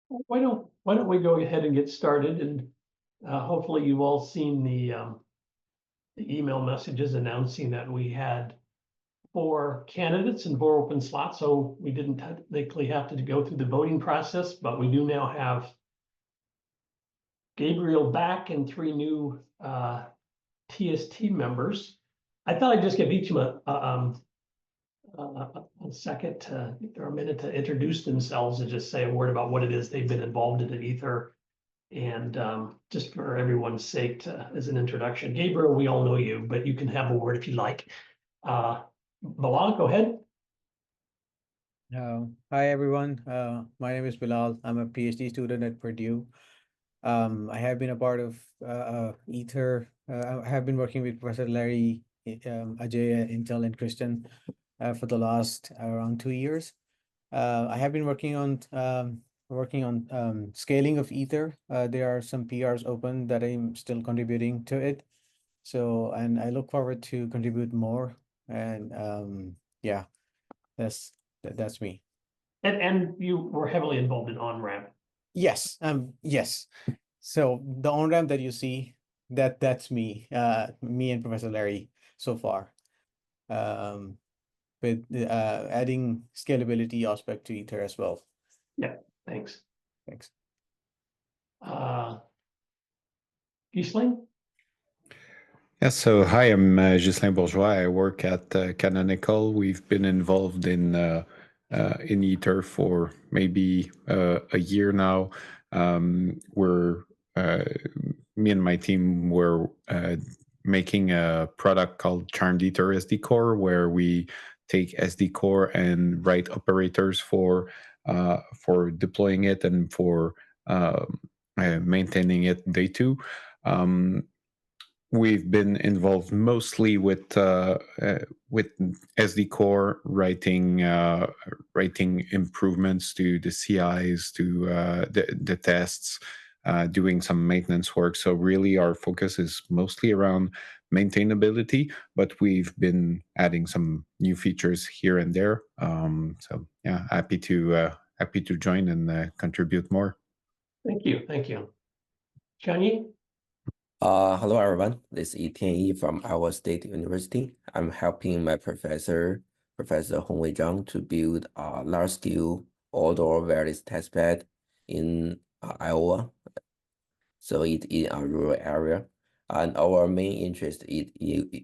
Why don't we go ahead and get started, and hopefully you've all seen the email messages announcing that we had 4 candidates and 4 open slots, so we didn't technically have to go through the voting process, but we do now have Gabriel back and 3 new TST members. I thought I'd just give each of them a second or a minute to introduce themselves and just say a word about what it is they've been involved in at Aether. And just for everyone's sake, as an introduction, Gabriel, we all know you, but you can have a word if you like. Bilal, go ahead. Hi everyone. My name is Bilal. I'm a PhD student at Purdue. I have been a part of Aether. I have been working with Professor Larry, Ajay, Intel, and Christian for the last around 2 years. I have been working on scaling of Aether. There are some PRs open that I'm still contributing to it. So, and I look forward to contribute more. And yeah, that's me. And you were heavily involved in on-ramp. Yes. Yes. So the on-ramp that you see, that's me. Me and Professor Larry so far. With adding scalability aspect to Ether as well. Yeah, thanks. Thanks. Ghislaine? Yeah, so hi, I'm Ghislain Bourgeois. I work at Canonical. We've been involved in Ether for maybe a year now. We're me and my team were making a product called Charmed Ether SD Core, where we take SD Core and write operators for deploying it and for maintaining it day two. We've been involved mostly with SD Core, writing improvements to the CIs, to the tests, doing some maintenance work. So really, our focus is mostly around maintainability, but we've been adding some new features here and there. So yeah, happy to join and contribute more. Thank you. Chanyi? Hello everyone. This is Tianyi from Iowa State University. I'm helping my Professor Hongwei Zhang, to build a large-scale outdoor wireless testbed in Iowa. So it's in a rural area, and our main interest is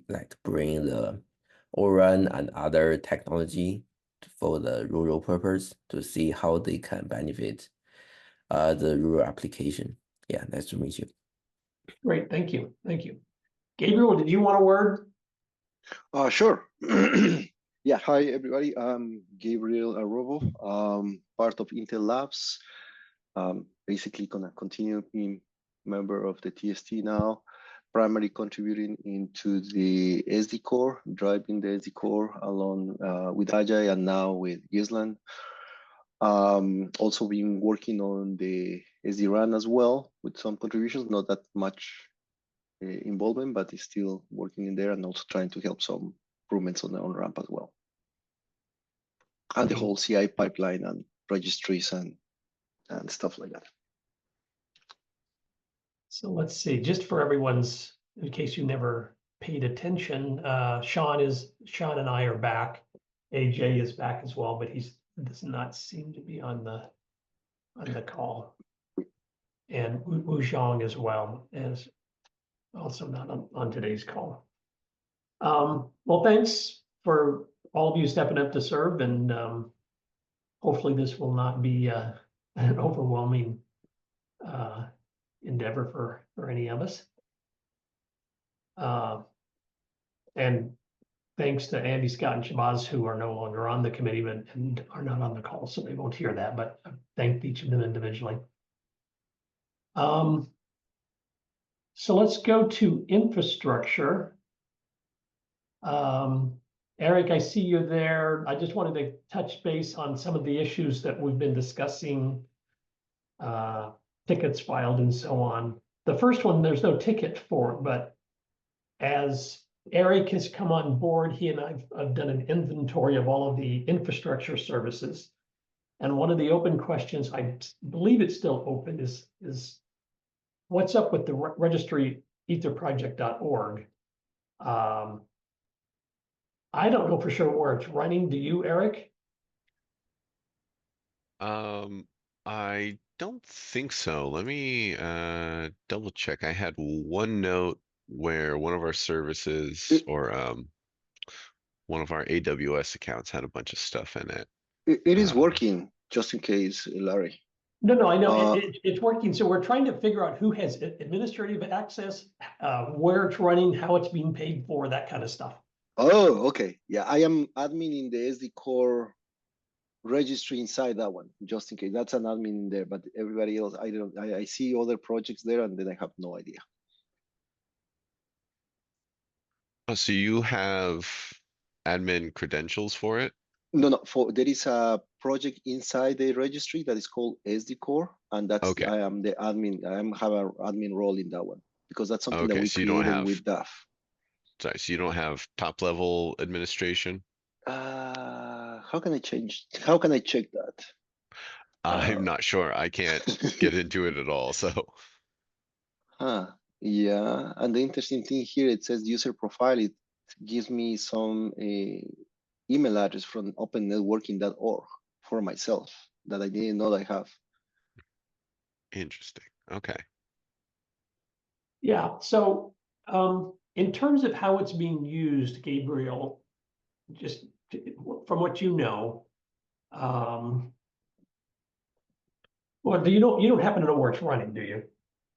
like to bring the O-RAN and other technology for the rural purpose, to see how they can benefit the rural application. Yeah, nice to meet you. Great, thank you. Gabriel, did you want a word? Sure. Yeah, hi everybody. I'm Gabriel Arobo, part of Intel Labs. Basically gonna continue being member of the TST now, primarily contributing into the SD core, driving the SD core along with Ajay and now with Gislan. Also been working on the SD-RAN as well, with some contributions, not that much involvement, but is still working in there, and also trying to help some improvements on the on-ramp as well. And the whole CI pipeline and registries and stuff like that. So let's see, just for everyone's, in case you never paid attention, Sean and I are back. AJ is back as well, but he does not seem to be on the call. And Wu Zhang as well is also not on today's call. Well, thanks for all of you stepping up to serve, and hopefully this will not be an overwhelming endeavor for any of us. And thanks to Andy, Scott, and Shabazz, who are no longer on the committee but and are not on the call, so they won't hear that, but I thanked each of them individually. So let's go to infrastructure. Eric, I see you there. I just wanted to touch base on some of the issues that we've been discussing, tickets filed and so on. The first one, there's no ticket for it, but as Eric has come on board, he and I've done an inventory of all of the infrastructure services. And one of the open questions, I believe it's still open, is what's up with the registry etherproject.org? I don't know for sure where it's running. Do you, Eric? I don't think so. Let me double check. I had one note where one of our services It, or one of our AWS accounts had a bunch of stuff in it. it is Uh, working, just in case, Larry. No, I know Uh, it's working. So we're trying to figure out who has administrative access, where it's running, how it's being paid for, that kind of stuff. oh, okay. Yeah, I am admin in the SD core registry inside that one, just in case. That's an admin in there, but everybody else, I don't. I see other projects there, and then I have no idea. oh, so you have admin credentials for it? No. For there is a project inside the registry that is called SD core, and that's Okay. I am the admin. I am have an admin role in that one because that's something that Okay, we so you don't created have, with DAF. sorry, so you don't have top level administration? How can I change? How can I check that? I'm not sure. I can't get into it at all. So, Huh. Yeah. And the interesting thing here, it says user profile. It gives me some email address from opennetworking.org for myself that I didn't know I have. interesting. Okay. Yeah. So in terms of how it's being used, Gabriel, just from what you know, well, do you don't happen to know where it's running, do you?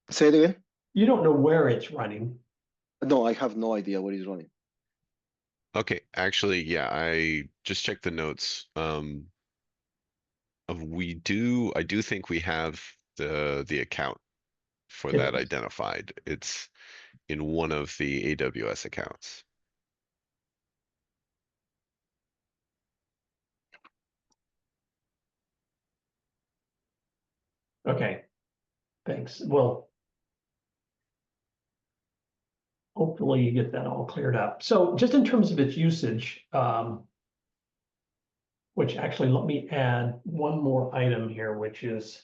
Say it again. You don't know where it's running. No, I have no idea what is running. Okay, actually, yeah, I just checked the notes. I do think we have the account for that It- identified. It's in one of the AWS accounts. Okay, thanks. Well, hopefully you get that all cleared up. So just in terms of its usage, which actually let me add one more item here, which is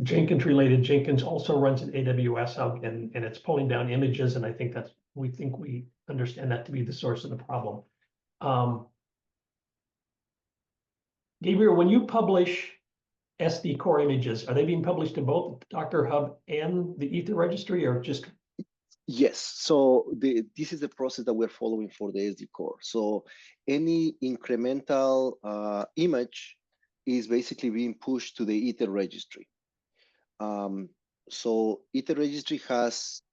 Jenkins related. Jenkins also runs an AWS out and it's pulling down images. And I think we understand that to be the source of the problem. Gabriel, when you publish SD core images, are they being published to both Docker Hub and the Ether registry or just? Yes. So this is the process that we're following for the SD core. So any incremental image is basically being pushed to the Ether registry. So Ether registry has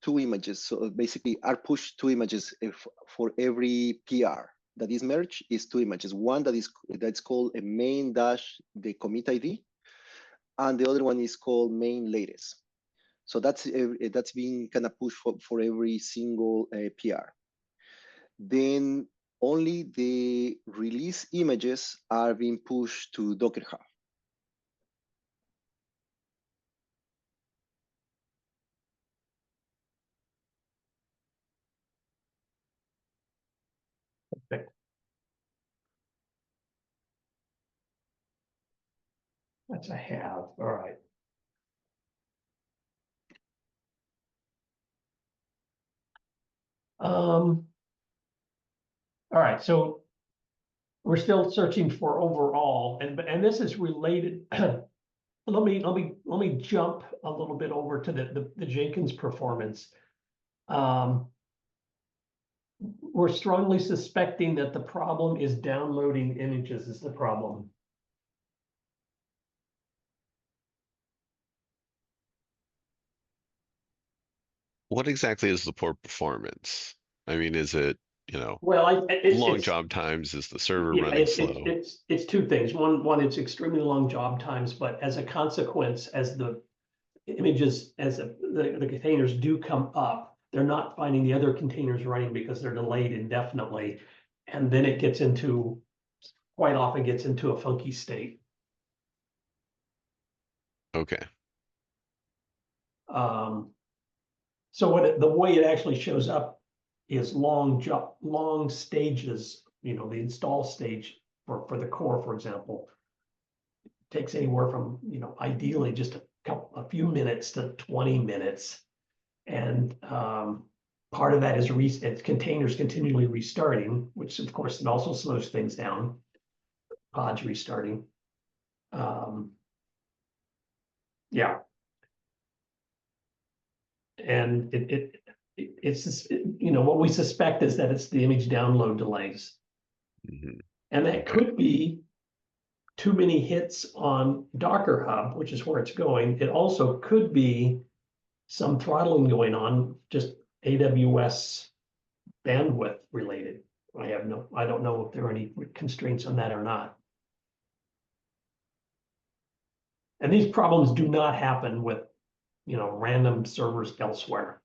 two images. So basically, are pushed two images for every PR that is merged is two images. One that's called a main dash the commit ID, and the other one is called main latest. So that's being kind of pushed for every single PR. Then only the release images are being pushed to Docker Hub. That's a have. All right. All right. So we're still searching for overall, and this is related. Let me jump a little bit over to the Jenkins performance. We're strongly suspecting that the problem is downloading images is the problem. What exactly is the poor performance? I mean, is it, Well, long it's job times? Is the server yeah, running slow? it's two things. One, it's extremely long job times, but as a consequence, as the images, as the containers do come up, they're not finding the other containers running because they're delayed indefinitely. And then it quite often gets into a funky state. Okay. Um, So the way it actually shows up is long stages, you know, the install stage for the core, for example, takes anywhere from, you know, ideally just a few minutes to 20 minutes. And part of that is it's containers continually restarting, which of course it also slows things down, pods restarting. Yeah. And it's, you know, what we suspect is that it's the image download delays. Mhm. And that Okay. could be too many hits on Docker Hub, which is where it's going. It also could be some throttling going on, just AWS bandwidth related. I don't know if there are any constraints on that or not. And these problems do not happen with, you know, random servers elsewhere.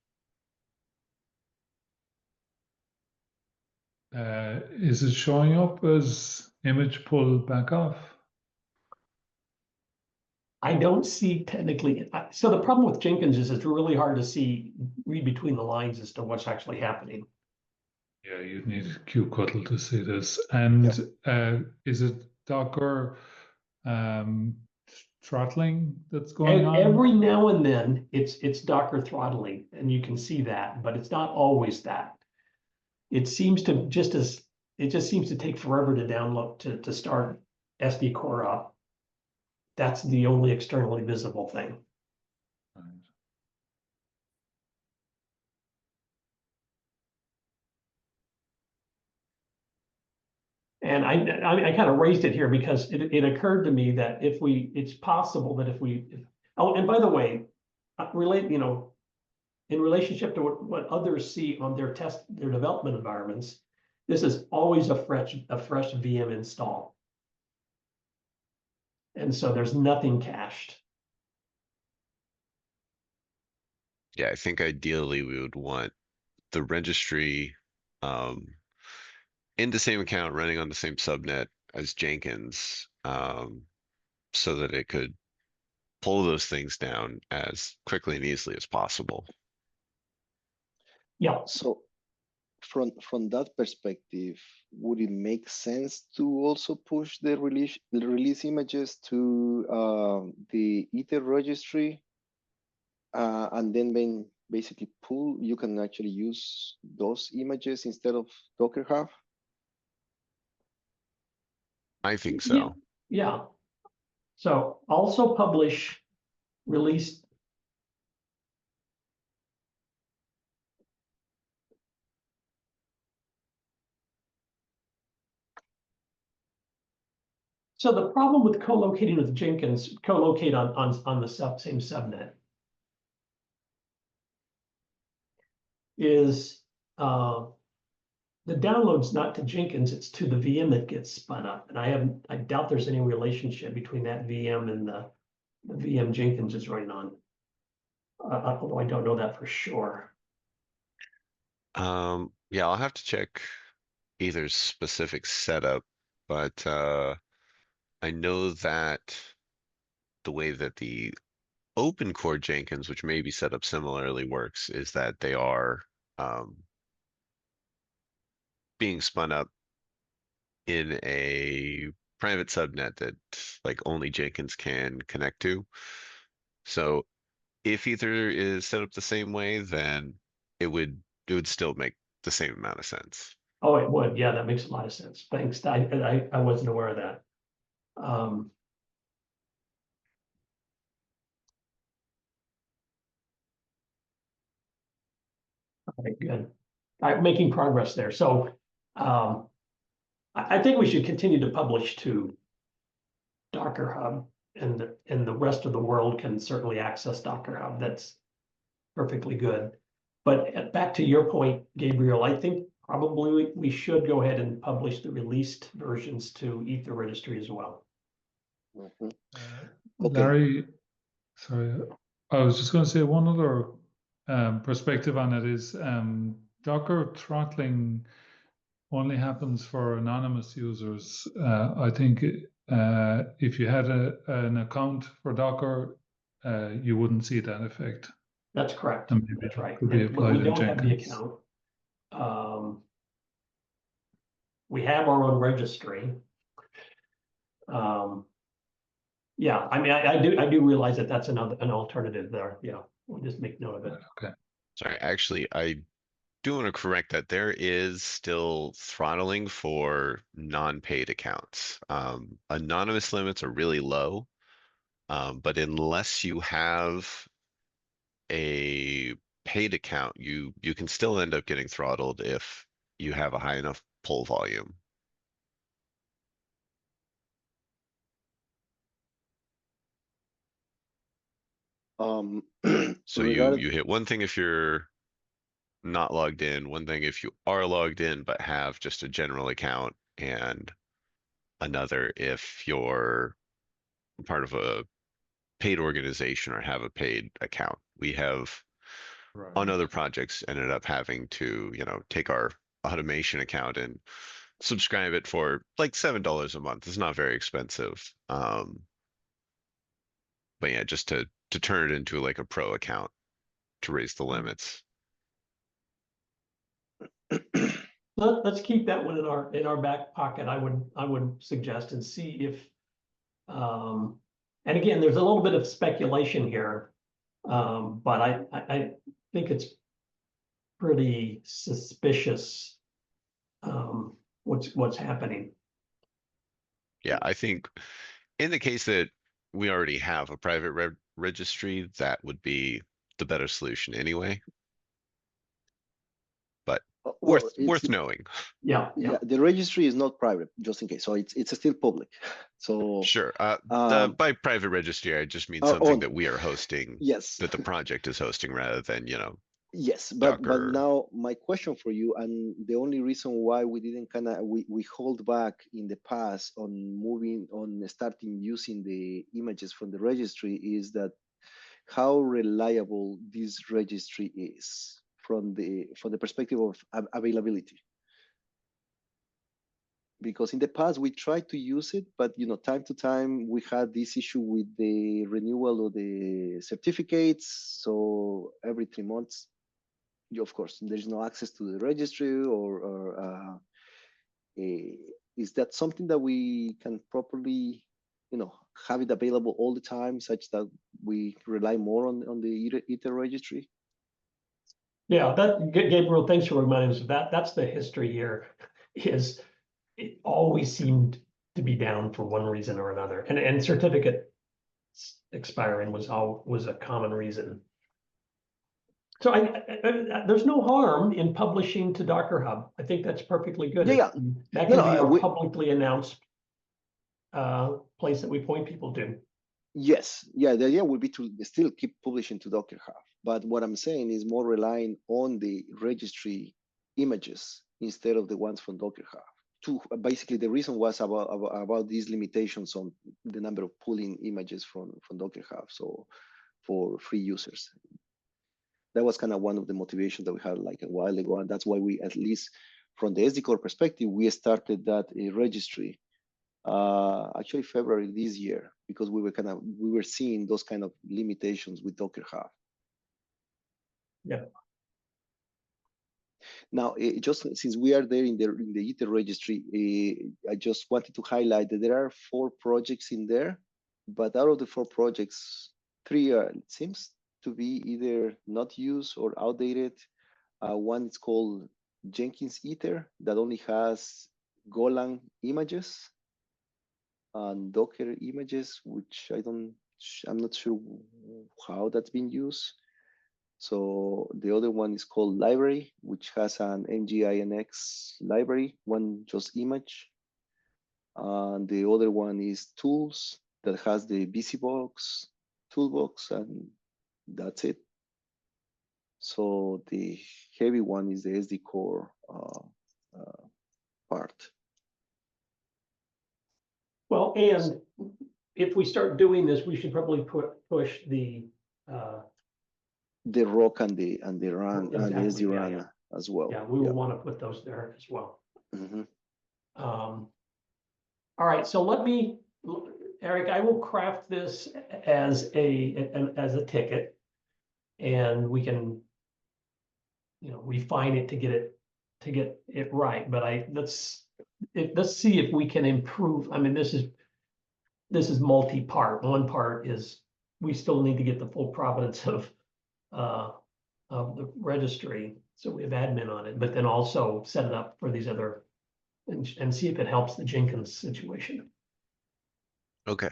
Is it showing up as image pull back off? I don't see technically, so the problem with Jenkins is it's really hard to read between the lines as to what's actually happening. Yeah, you'd need kubectl to see this. And is it Docker throttling that's going on? Every now and then it's Docker throttling, and you can see that, but it's not always that. It seems to it just seems to take forever to download to start SD core up. That's the only externally visible thing. Right. And I kind of raised it here because it occurred to me that it's possible that oh, and by the way, you know, in relationship to what others see on their development environments, this is always a fresh VM install. And so there's nothing cached. Yeah, I think ideally we would want the registry in the same account running on the same subnet as Jenkins, so that it could pull those things down as quickly and easily as possible. Yeah. So from that perspective, would it make sense to also push the release images to the Ether registry, and then basically pull? You can actually use those images instead of Docker Hub. I think so. Yeah. So also publish release. So the problem with co-locating with Jenkins, co-locate on the same subnet, is the download's not to Jenkins, it's to the VM that gets spun up. And I doubt there's any relationship between that VM and the VM Jenkins is running on. Although I don't know that for sure. Yeah, I'll have to check either specific setup, but I know that the way that the open core Jenkins, which may be set up similarly, works is that they are being spun up in a private subnet that like only Jenkins can connect to. So if Ether is set up the same way, then it would still make the same amount of sense. Oh, it would. Yeah, that makes a lot of sense. Thanks. I wasn't aware of that. Okay, good. I'm making progress there. So I think we should continue to publish to Docker Hub, and the rest of the world can certainly access Docker Hub. That's perfectly good. But back to your point, Gabriel, I think probably we should go ahead and publish the released versions to Ether registry as well. Mhm. Okay. Larry, sorry, I was just going to say one other perspective on it is Docker throttling only happens for anonymous users. I think if you had an account for Docker, you wouldn't see that effect. That's correct. And maybe That's that right. could be And- but applied we in don't have the Jenkins. account. We have our own registry. Yeah, I mean, I do realize that that's an alternative there. Yeah, we'll just make note of it. Okay. Sorry, actually, I do want to correct that. There is still throttling for non-paid accounts. Anonymous limits are really low. But unless you have a paid account, you can still end up getting throttled if you have a high enough pull volume. So Regarding you hit one thing if you're not logged in, one thing if you are logged in but have just a general account, and another if you're part of a paid organization or have a paid account. We have on Right. other projects ended up having to, take our automation account and subscribe it for like $7 a month. It's not very expensive. But yeah, just to turn it into like a pro account to raise the limits. Let's keep that one in our back pocket. I would suggest, and see if, and again, there's a little bit of speculation here. But I think it's pretty suspicious, what's happening. Yeah, I think in the case that we already have a private registry, that would be the better solution anyway. But well, worth knowing. Yeah. yeah, the registry is not private, just in case. So it's still public. So Sure. By private registry, I just mean our something own- that we are hosting, yes, that the project is hosting, rather than, yes, but Docker. now my question for you, and the only reason why we didn't we hold back in the past on starting using the images from the registry, is that how reliable this registry is from the perspective of availability. Because in the past we tried to use it, but time to time we had this issue with the renewal of the certificates. So every 3 months, of course, there's no access to the registry, or is that something that we can properly, have it available all the time, such that we rely more on the Aether registry? Yeah, Gabriel, thanks for reminding us of that. That's the history here, is it always seemed to be down for one reason or another. And certificate expiring was a common reason. So there's no harm in publishing to Docker Hub. I think that's perfectly good. Yeah. That No, can be no, our publicly announced place that we point people to. Yes, yeah, the idea would be to still keep publishing to Docker Hub. But what I'm saying is more relying on the registry images instead of the ones from Docker Hub. Basically, the reason was about these limitations on the number of pulling images from Docker Hub. So for free users, that was kind of one of the motivations that we had like a while ago, and that's why we, at least from the SD core perspective, we started that registry actually February this year, because we were seeing those kind of limitations with Docker Hub. Yeah. Now, just since we are there in the Aether registry, I just wanted to highlight that there are 4 projects in there, but out of the 4 projects, 3 it seems to be either not used or outdated. One is called Jenkins Aether, that only has Golang images and Docker images, which I'm not sure how that's been used. So the other one is called Library, which has an NGINX library, one just image. And the other one is Tools, that has the VisiBox toolbox, and that's it. So the heavy one is the SD core part. Well, and if we start doing this, we should probably push the ROC and the RAN and the exactly, SD-RAN as well. Yeah, we will want to put those there as well. Mhm. All right, so Eric, I will craft this as a ticket. And we can, refine it to get it right. But let's see if we can improve. I mean, this is multi-part. One part is we still need to get the full provenance of the registry, so we have admin on it, but then also set it up for these other and see if it helps the Jenkins situation. Okay.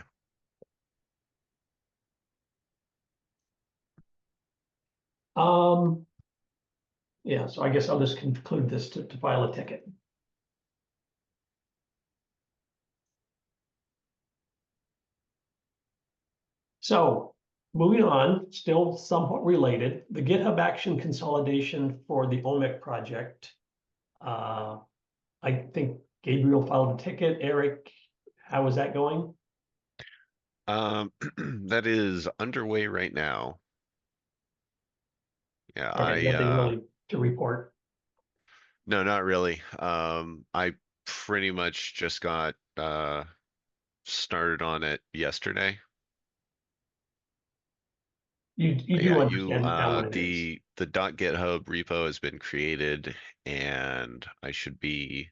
Yeah, so I guess I'll just conclude this to file a ticket. So moving on, still somewhat related, the GitHub action consolidation for the OMIC project. I think Gabriel filed a ticket. Eric, how is that going? That is underway right now. Yeah, Okay, nothing really to report. no, not really. I pretty much just got started on it yesterday. You But do yeah, understand now what it is. the .github repo has been created, and I should be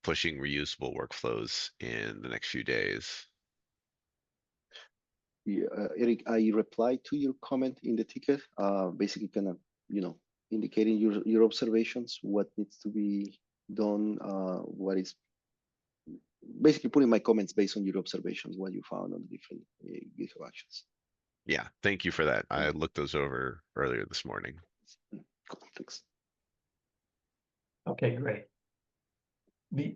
pushing reusable workflows in the next few days. Yeah, Eric, I replied to your comment in the ticket, basically kind of, indicating your observations, what needs to be done, what is basically putting my comments based on your observations, what you found on the different GitHub actions. Yeah, thank you for that. I looked those over earlier this morning. Cool, thanks. Okay, great. The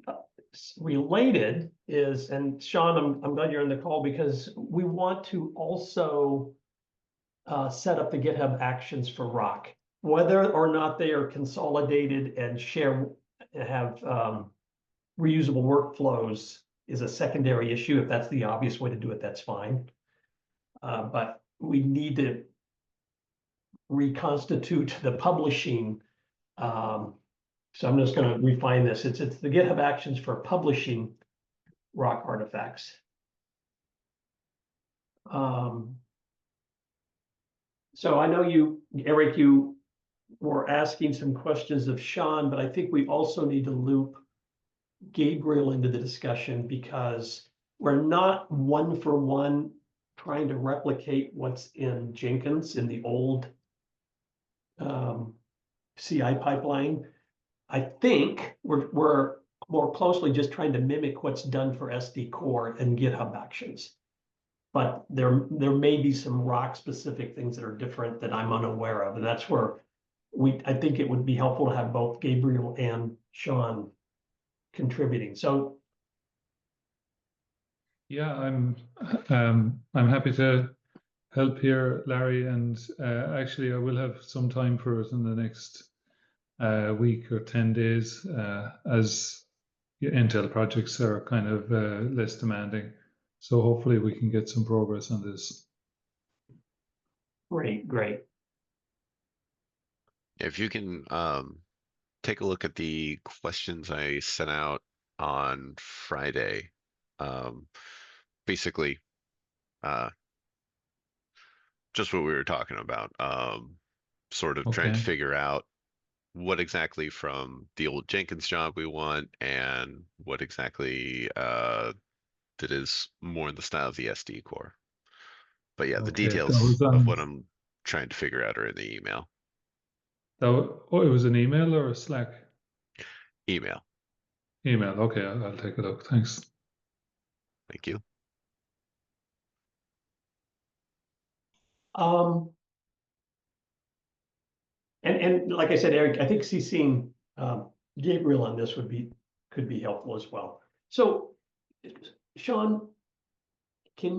related is, and Sean, I'm glad you're on the call because we want to also set up the GitHub actions for Rock, whether or not they are consolidated and have reusable workflows is a secondary issue. If that's the obvious way to do it, that's fine. But we need to reconstitute the publishing. So I'm just going to refine this. It's the GitHub actions for publishing rock artifacts. So I know you, Eric, you were asking some questions of Sean, but I think we also need to loop Gabriel into the discussion because we're not one for one trying to replicate what's in Jenkins in the old CI pipeline. I think we're more closely just trying to mimic what's done for SD Core and GitHub Actions. But there may be some rock specific things that are different that I'm unaware of. And that's where I think it would be helpful to have both Gabriel and Sean contributing. So Yeah, I'm happy to help here, Larry, and actually I will have some time for it in the next week or 10 days as Intel projects are kind of less demanding. So hopefully we can get some progress on this. great. If you can take a look at the questions I sent out on Friday, basically just what we were talking about, sort of trying to Okay. figure out what exactly from the old Jenkins job we want and what exactly that is more in the style of the SD core. But yeah, the Okay. That details was of on what I'm trying to figure out are in the email. oh, it was an email or a Slack? Email. Email. Okay, I'll take a look. Thanks. Thank you. And like I said, Eric, I think CCing Gabriel on this could be helpful as well. So, Sean, do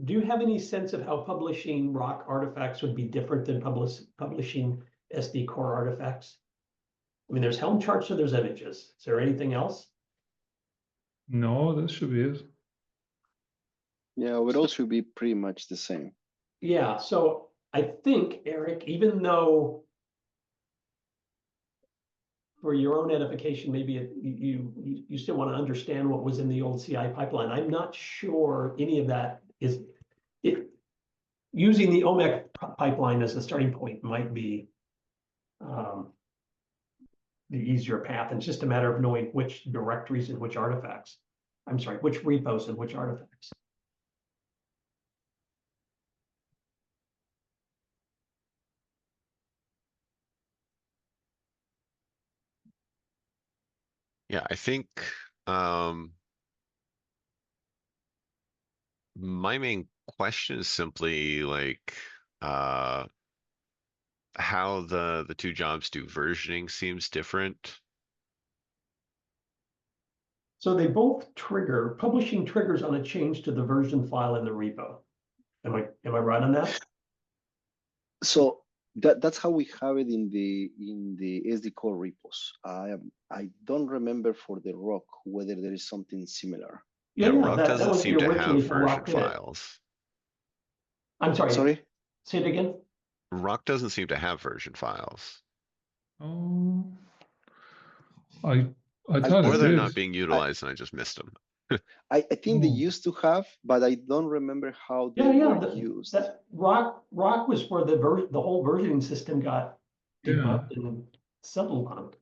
you have any sense of how publishing rock artifacts would be different than publishing SD core artifacts? I mean, there's Helm charts, so there's images. Is there anything else? No, this should be it. Yeah, it would also be pretty much the same. Yeah, so I think, Eric, even though for your own edification, maybe you still want to understand what was in the old CI pipeline. I'm not sure any of that is. using the OMEC pipeline as a starting point might be the easier path. And it's just a matter of knowing which directories and which artifacts. I'm sorry, which repos and which artifacts. Yeah, I think my main question is simply like how the two jobs do versioning seems different. So they both trigger, publishing triggers on a change to the version file in the repo. Am I right on that? So that's how we have it in the SD core repos. I don't remember for the rock whether there is something similar. Yeah, Rock that doesn't was seem to originally have how Rock version did it. files. I'm sorry. Sorry. Say it again. Rock doesn't seem to have version files. Oh, I thought Or it they're did. not being utilized and I just missed them. I think they Oh. used to have, but I don't remember how they Yeah, were used. that Rock was where the whole versioning system got Yeah. debugged and settled on.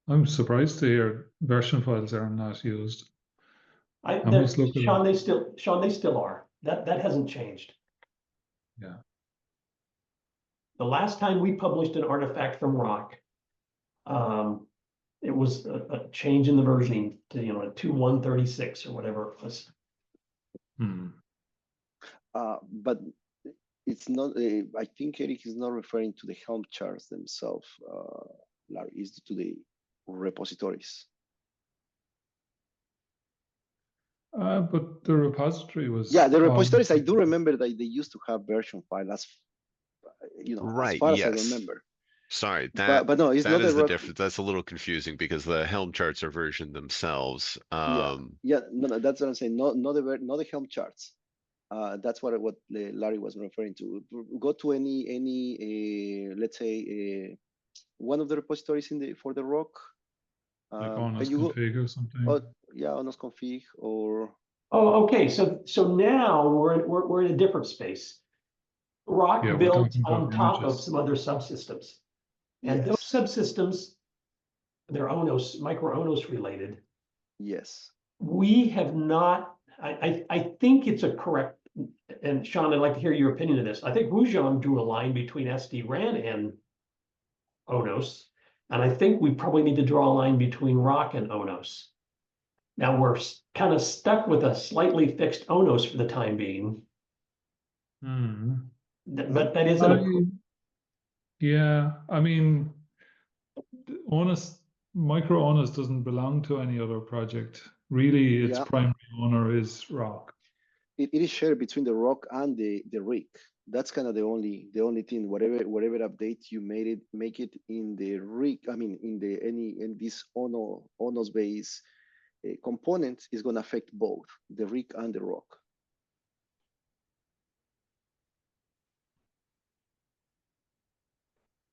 I'm surprised to hear version files are not used. I They're- must look it Sean, up. they still are. That hasn't changed. Yeah. The last time we published an artifact from Rock, it was a change in the versioning to 2.136 or whatever it was. Hmm. But it's not. I think Eric is not referring to the Helm charts themselves. Larry, is to the repositories. But the repository was. Yeah, the repositories. I do remember that they used to have version files. As as Right, far as I yes. remember. Sorry, But no, it's that not is a the rock. difference. That's a little confusing because the Helm charts are versioned themselves. Yeah, no, that's what I'm saying. Not the Helm charts. That's what Larry was referring to. Go to any let's say one of the repositories for the rock. Like Can honest you go? config or something. Oh, yeah, honest config or. Oh, okay. So now we're in a different space. Rock Yeah, we're built talking about on top of images. some other subsystems. And those Yes. subsystems, they're micro ONOS related. Yes. We have not, I think it's a correct, and Sean, I'd like to hear your opinion of this. I think Wuzhong drew a line between SD-RAN and ONOS. And I think we probably need to draw a line between Rock and ONOS. Now we're kind of stuck with a slightly fixed ONOS for the time being. Hmm. But that isn't Yeah, I mean, honest micro honest doesn't belong to any other project. Really, its Yeah. primary owner is Rock. It is shared between the rock and the rig. That's kind of the only thing. Whatever update you make it in the rig. I mean, in this ONOS base component is going to affect both the rig and the rock.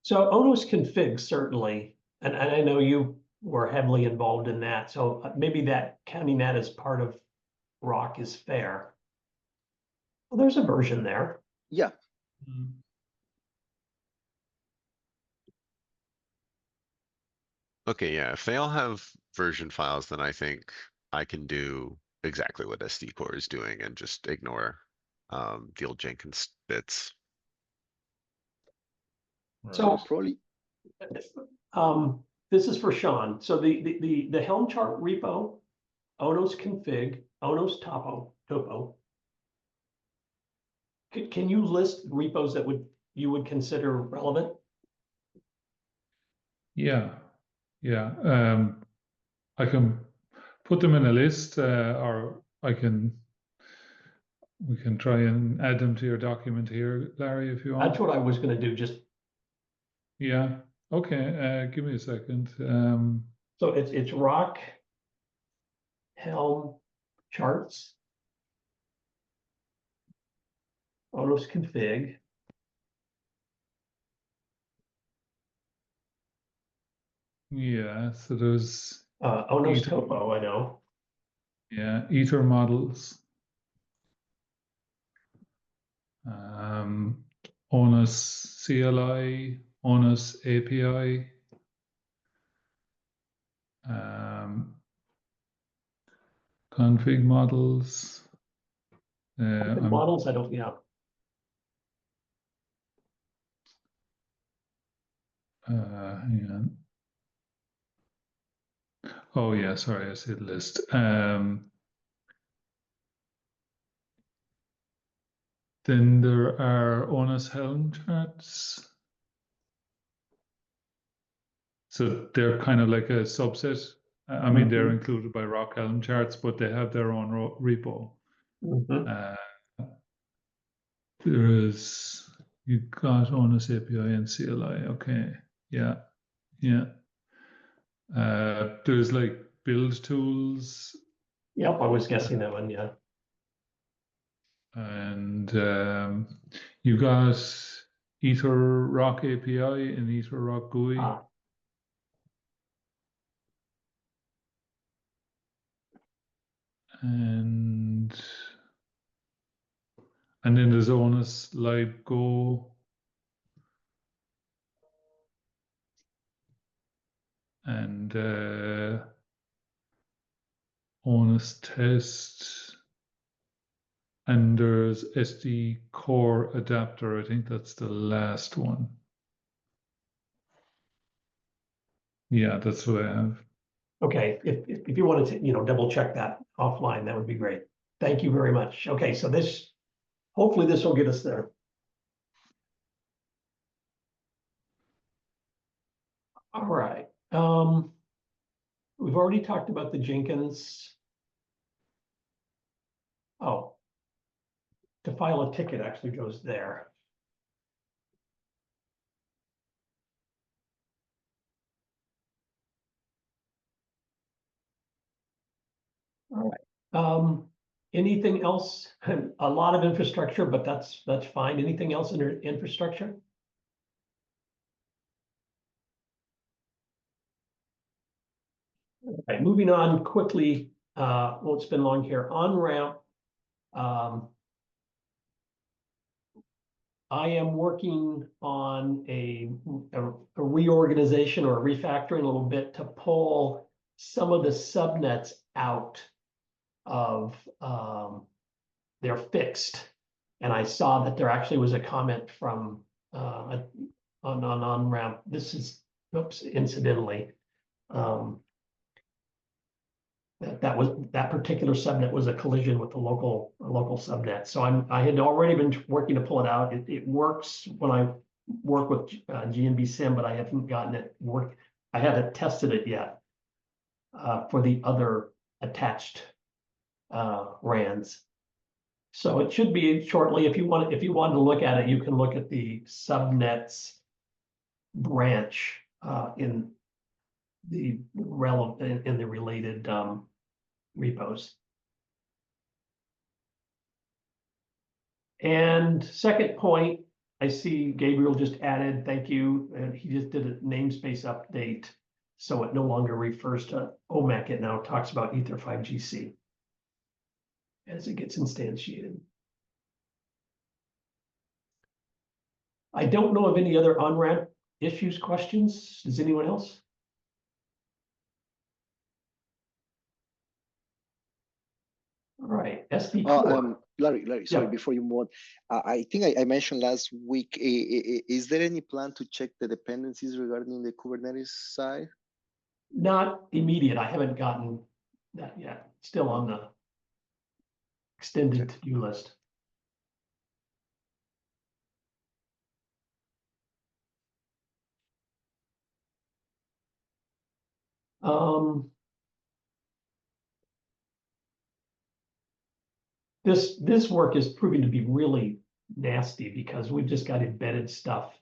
So ONOS config certainly, and I know you were heavily involved in that. So maybe counting that as part of Rock is fair. Well, there's a version there. Yeah. Hmm. Okay, yeah. If they all have version files, then I think I can do exactly what SD Core is doing and just ignore the old Jenkins bits. So Probably. this is for Sean. So the Helm chart repo, ONOS config, ONOS topo. Can you list repos that you would consider relevant? Yeah, yeah. I can put them in a list, or we can try and add them to your document here, Larry, if you want. That's what I was going to do. Just Yeah. Okay. Give me a second. so it's Rock, Helm charts, ONOS config. Yeah. So there's ONOS Ether. topo, I know. Yeah, Ether models. Onus CLI, Onus API, config models. The models, I don't, yeah. Hang on. Oh yeah, sorry, I see the list. Then there are Onus Helm charts. So they're kind of like a subset. I mean, they're included by Rock Helm charts, but they have their own repo. Mhm. There is, you got Onus API and CLI. Okay, yeah, yeah. There's like build tools. Yep, I was guessing that one, yeah. And you got Ether Rock API and Ether Rock GUI. Ah, And then there's Onus Live Go. And Onus Test. And there's SD Core Adapter. I think that's the last one. Yeah, that's what I have. okay, if you wanted to, double check that offline, that would be great. Thank you very much. Okay, so hopefully this will get us there. All right. We've already talked about the Jenkins. Oh, to file a ticket actually goes there. All right. Anything else? A lot of infrastructure, but that's fine. Anything else in infrastructure? All right, moving on quickly, won't spend long here. On-ramp. I am working on a reorganization or a refactoring a little bit to pull some of the subnets out of, they're fixed. And I saw that there actually was a comment from on-ramp. This is, oops, incidentally. That particular subnet was a collision with a local subnet. So I had already been working to pull it out. It works when I work with GNB SIM, but I haven't gotten it work. I haven't tested it yet for the other attached RANs. So it should be shortly. If you wanted to look at it, you can look at the subnets branch in the relevant in the related repos. And second point, I see Gabriel just added, thank you, and he just did a namespace update. So it no longer refers to OMEC, it now talks about Ether 5GC as it gets instantiated. I don't know of any other on-ramp issues, questions. Does anyone else? All right, SB4. Larry, sorry, Yeah. before you move on, I think I mentioned last week, is there any plan to check the dependencies regarding the Kubernetes side? Not immediate. I haven't gotten that yet. Still on the extended to-do list. This work is proving to be really nasty because we've just got embedded stuff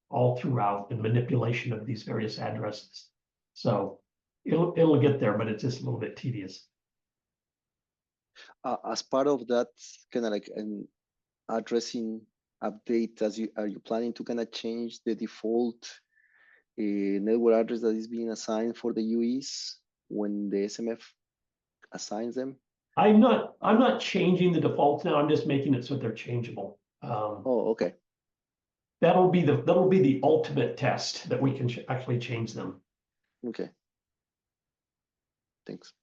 all throughout the manipulation of these various addresses. So it'll get there, but it's just a little bit tedious. As part of that, kind of like an addressing update, are you planning to kind of change the default network address that is being assigned for the UEs when the SMF assigns them? I'm not changing the defaults now. I'm just making it so they're changeable. Oh, okay. That'll be the ultimate test that we can actually change them. Okay. Thanks.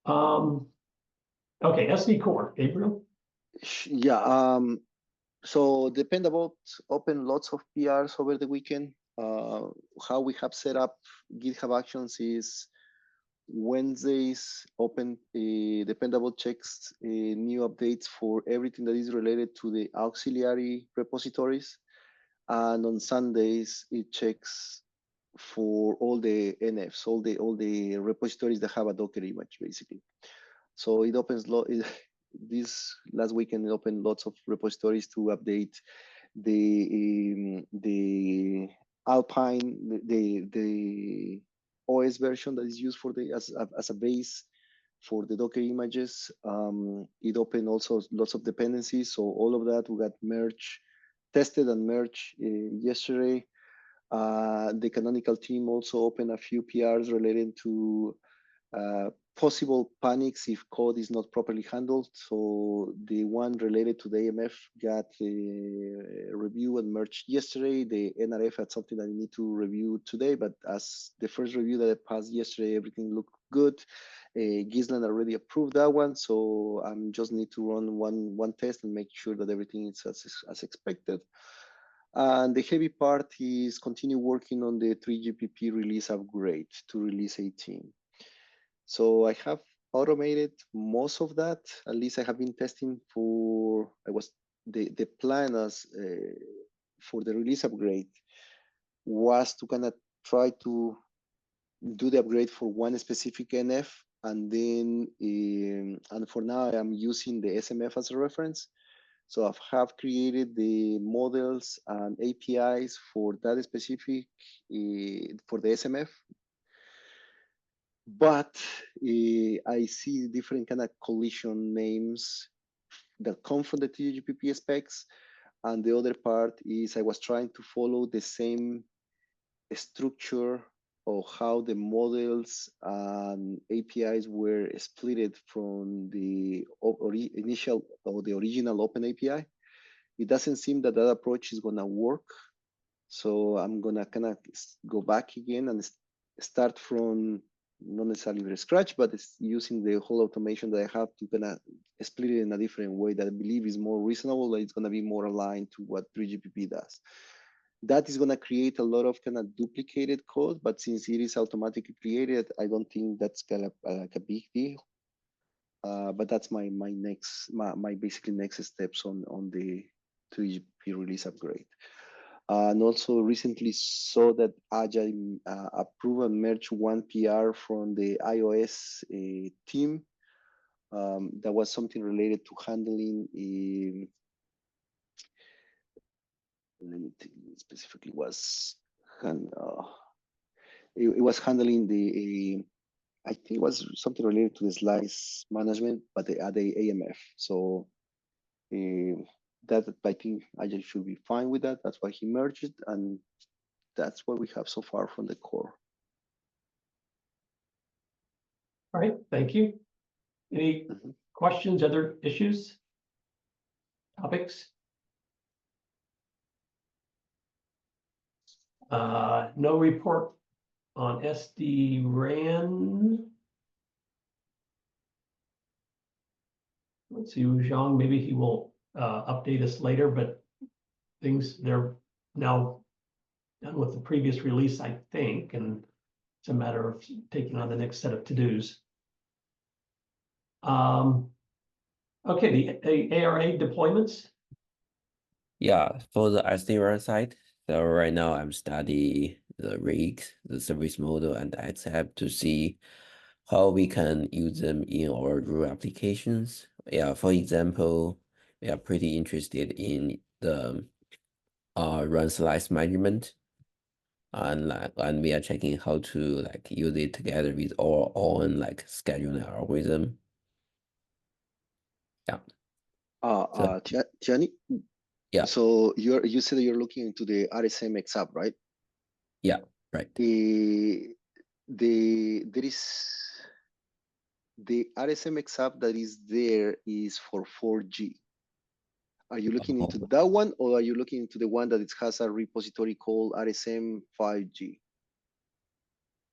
Okay, SD core, Gabriel. Yeah. So Dependabot opened lots of PRs over the weekend. How we have set up GitHub Actions is Wednesdays open Dependabot checks new updates for everything that is related to the auxiliary repositories. And on Sundays, it checks for all the NFs, all the repositories that have a Docker image, basically. So it opens this last weekend it opened lots of repositories to update the Alpine, the OS version that is used for the as a base for the Docker images. It opened also lots of dependencies, so all of that we got merged, tested and merged yesterday. The Canonical team also opened a few PRs related to possible panics if code is not properly handled. So the one related to the AMF got a review and merged yesterday. The NRF had something that I need to review today, but as the first review that I passed yesterday, everything looked good. Gisland already approved that one, so I just need to run one test and make sure that everything is as expected. And the heavy part is continue working on the 3GPP release upgrade to release 18. So I have automated most of that. At least I have been testing for, the plan as for the release upgrade was to kind of try to do the upgrade for one specific NF. And then, and for now I'm using the SMF as a reference. So I have created the models and APIs for that specific, for the SMF. But I see different kind of collision names that come from the TGPP specs. And the other part is I was trying to follow the same structure of how the models and APIs were splitted from the initial or the original Open API. It doesn't seem that that approach is gonna work. So I'm gonna kind of go back again and start from not necessarily from scratch, but it's using the whole automation that I have to kind of split it in a different way that I believe is more reasonable, that it's gonna be more aligned to what 3GPP does. That is gonna create a lot of kind of duplicated code, but since it is automatically created, I don't think that's kind of like a big deal. But that's my basically next steps on the 3GPP release upgrade. And also recently saw that Agile approved and merged one PR from the iOS team. That was something related to handling, let me think, specifically was, it was handling the, I think it was something related to the slice management, but the AMF. So that I think Agile should be fine with that. That's why he merged it, and that's what we have so far from the core. All right, thank you. Any questions, other issues, topics? No report on SD-RAN. Let's see, Zhang, maybe he will update us later, but they're now done with the previous release, I think, and it's a matter of taking on the next set of to-dos. Okay, the ARA deployments. Yeah, for the SD-WAN side, so right now I'm studying the rigs, the service model, and the XApp to see how we can use them in our real applications. Yeah, for example, we are pretty interested in the run slice management, and we are checking how to like use it together with our own like scheduling algorithm. Yeah. Gianni? Yeah. So you said that you're looking into the RSM XApp, right? Yeah, right. There is the RSMX app that is there is for 4G. Are you looking into Oh, that one, or are you looking into the one that it has a repository called RSM 5G?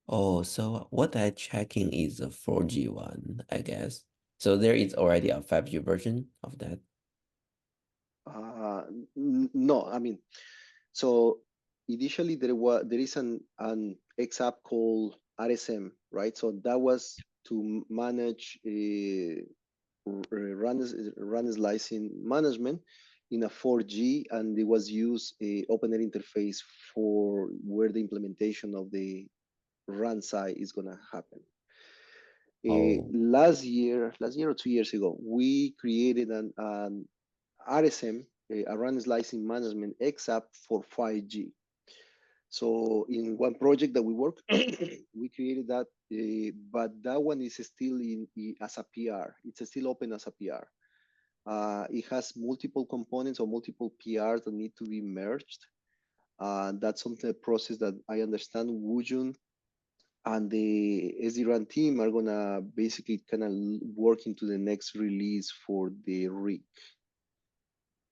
oh, so what I'm checking is the 4G one, I guess. So there is already a 5G version of that. No, I mean, so initially there is an X app called RSM, right? So that was to manage run slicing management in a 4G, and it was used a open air interface for where the implementation of the run side is gonna happen. Oh, Last year or 2 years ago, we created an RSM, a run slicing management X app for 5G. So in one project that we work, we created that, but that one is still as a PR. It's still open as a PR. It has multiple components or multiple PRs that need to be merged. That's something a process that I understand Woojun and the SD-RAN team are gonna basically kind of work into the next release for the rig.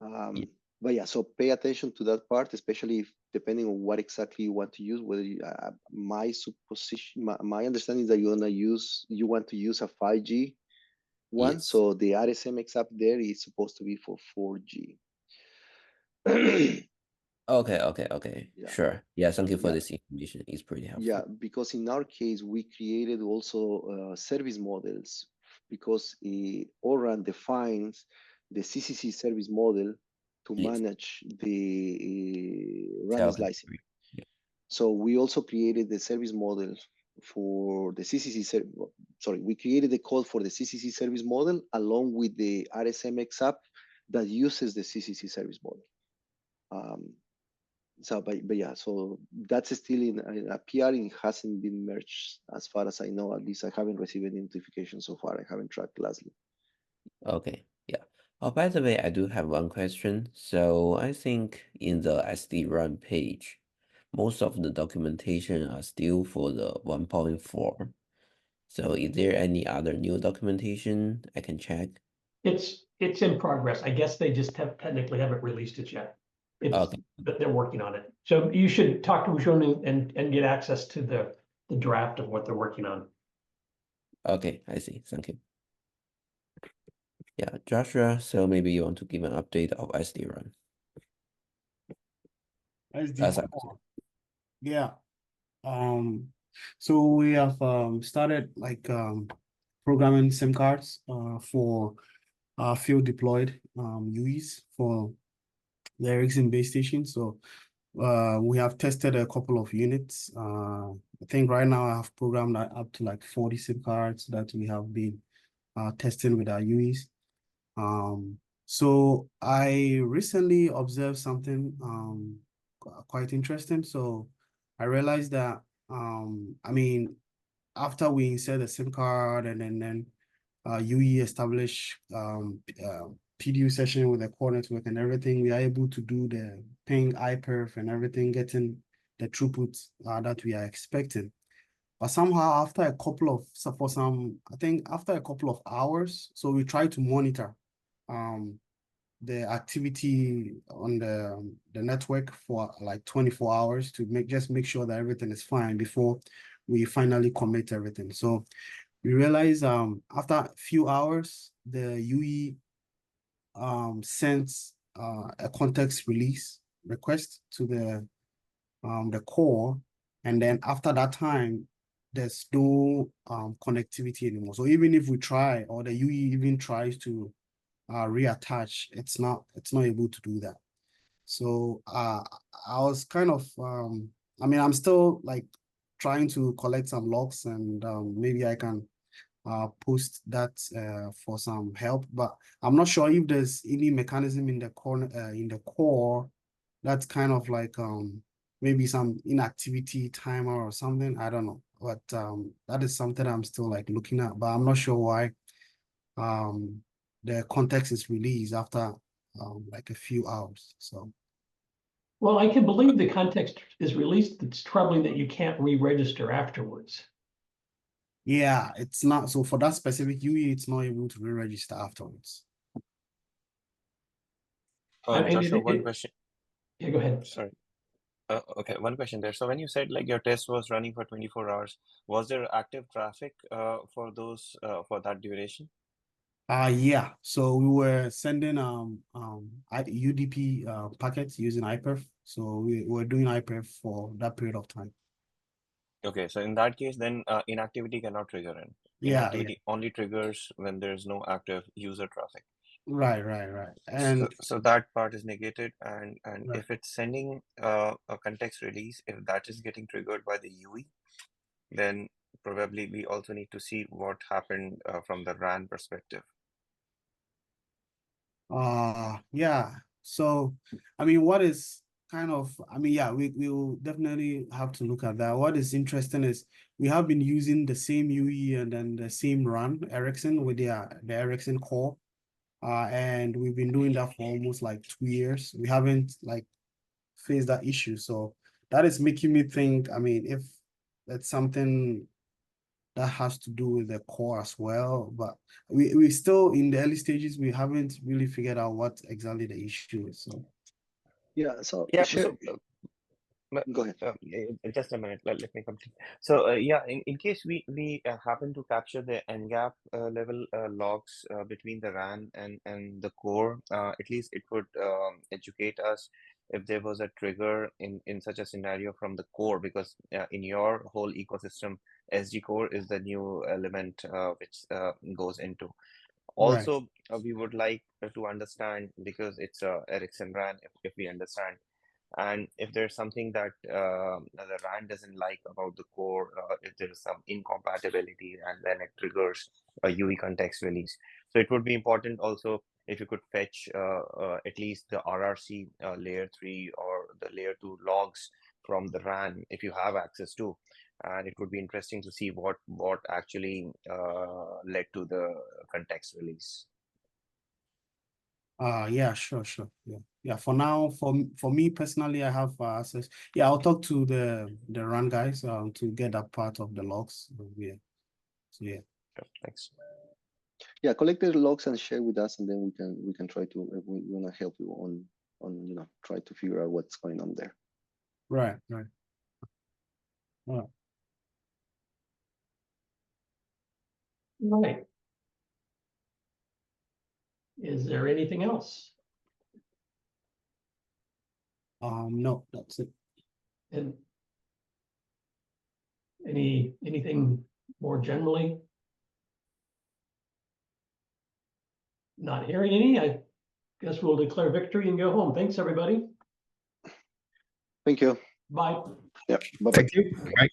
yeah. But yeah, so pay attention to that part, especially if, depending on what exactly you want to use. Whether my supposition, my understanding is that you want to use a 5G one. Yes. So the RSMX app there is supposed to be for 4G. Okay. Yeah, Sure. Yeah, thank you for yeah, this information. It's pretty yeah. helpful. Because in our case, we created also service models because ORAN defines the CCC service model to Yes. manage the run slicing. Self-delivery. Yeah. So we also created the service model for the CCC. Sorry, we created the code for the CCC service model along with the RSMX app that uses the CCC service model. But yeah, so that's still in a PR. It hasn't been merged as far as I know. At least I haven't received any notification so far. I haven't tracked lastly. Okay. Yeah. Oh, by the way, I do have one question. So I think in the SD-RAN page, most of the documentation are still for the 1.4. So is there any other new documentation I can check? It's in progress. I guess they just technically haven't released it yet. Okay. But they're working on it. So you should talk to Ujun and get access to the draft of what they're working on. Okay, I see. Thank you. Yeah, Joshua, so maybe you want to give an update of SD-RAN. SD4. Yeah. So we have started like programming SIM cards for field deployed UEs for the Ericsson base station. So we have tested a couple of units. I think right now I have programmed up to like 40 SIM cards that we have been testing with our UEs. So I recently observed something quite interesting. So I realized that I mean, after we insert the SIM card and then UE establish PDU session with the core network and everything, we are able to do the ping iperf and everything, getting the throughput that we are expecting. But somehow after a couple of, so for some, I think after a couple of hours, so we try to monitor the activity on the network for like 24 hours to make sure that everything is fine before we finally commit everything. So we realize after a few hours, the UE sends a context release request to the core, and then after that time, there's no connectivity anymore. So even if we try, or the UE even tries to reattach, it's not able to do that. So I was kind of I mean, I'm still like trying to collect some logs, and maybe I can post that for some help, but I'm not sure if there's any mechanism in the core that's kind of like maybe some inactivity timer or something. I don't know, but that is something I'm still like looking at, but I'm not sure why the context is released after like a few hours. So Well, I can believe the context is released. It's troubling that you can't re-register afterwards. Yeah, it's not. So for that specific UE, it's not able to re-register afterwards. I mean, Joshua, one it- question. Yeah, go ahead. Sorry. Okay, one question there. So when you said like your test was running for 24 hours, was there active traffic for those for that duration? Yeah. So we were sending UDP packets using iPerf. So we were doing iPerf for that period of time. Okay, so in that case, then inactivity cannot trigger in. Yeah, Inactivity only triggers when there's no active user traffic. right. And So that part is negated, and right. if it's sending a context release, if that is getting triggered by the UE, then probably we also need to see what happened from the RAN perspective. Yeah. So I mean, what is kind of, I mean, yeah, we will definitely have to look at that. What is interesting is we have been using the same UE and then the same RAN Ericsson with the Ericsson core. And we've been doing that for almost like 2 years. We haven't like faced that issue. So that is making me think, I mean, if that's something that has to do with the core as well, but we still in the early stages, we haven't really figured out what exactly the issue is. So Yeah, so Yeah, share, But, go ahead. just a minute, let me complete. So yeah, in case we happen to capture the NGAP level logs between the RAN and the core, at least it would educate us if there was a trigger in such a scenario from the core, because in your whole ecosystem, SG core is the new element which goes into. right. Also, we would like to understand, because it's a Ericsson RAN, if we understand. And if there's something that the RAN doesn't like about the core, if there's some incompatibility, and then it triggers a UE context release. So it would be important also if you could fetch at least the RRC layer 3 or the layer 2 logs from the RAN if you have access to. And it would be interesting to see what actually led to the context release. Yeah, sure. Yeah. For now, for me personally, I have access. Yeah, I'll talk to the RAN guys to get that part of the logs. Yeah. So yeah. Sure, thanks. Yeah, collect the logs and share with us, and then we can try to we want to help you on try to figure out what's going on there. Right. Right. Is there anything else? No, that's it. And anything more generally? Not hearing any, I guess we'll declare victory and go home. Thanks, everybody. Thank you. Bye. Yeah. Bye bye. Thank you. Bye.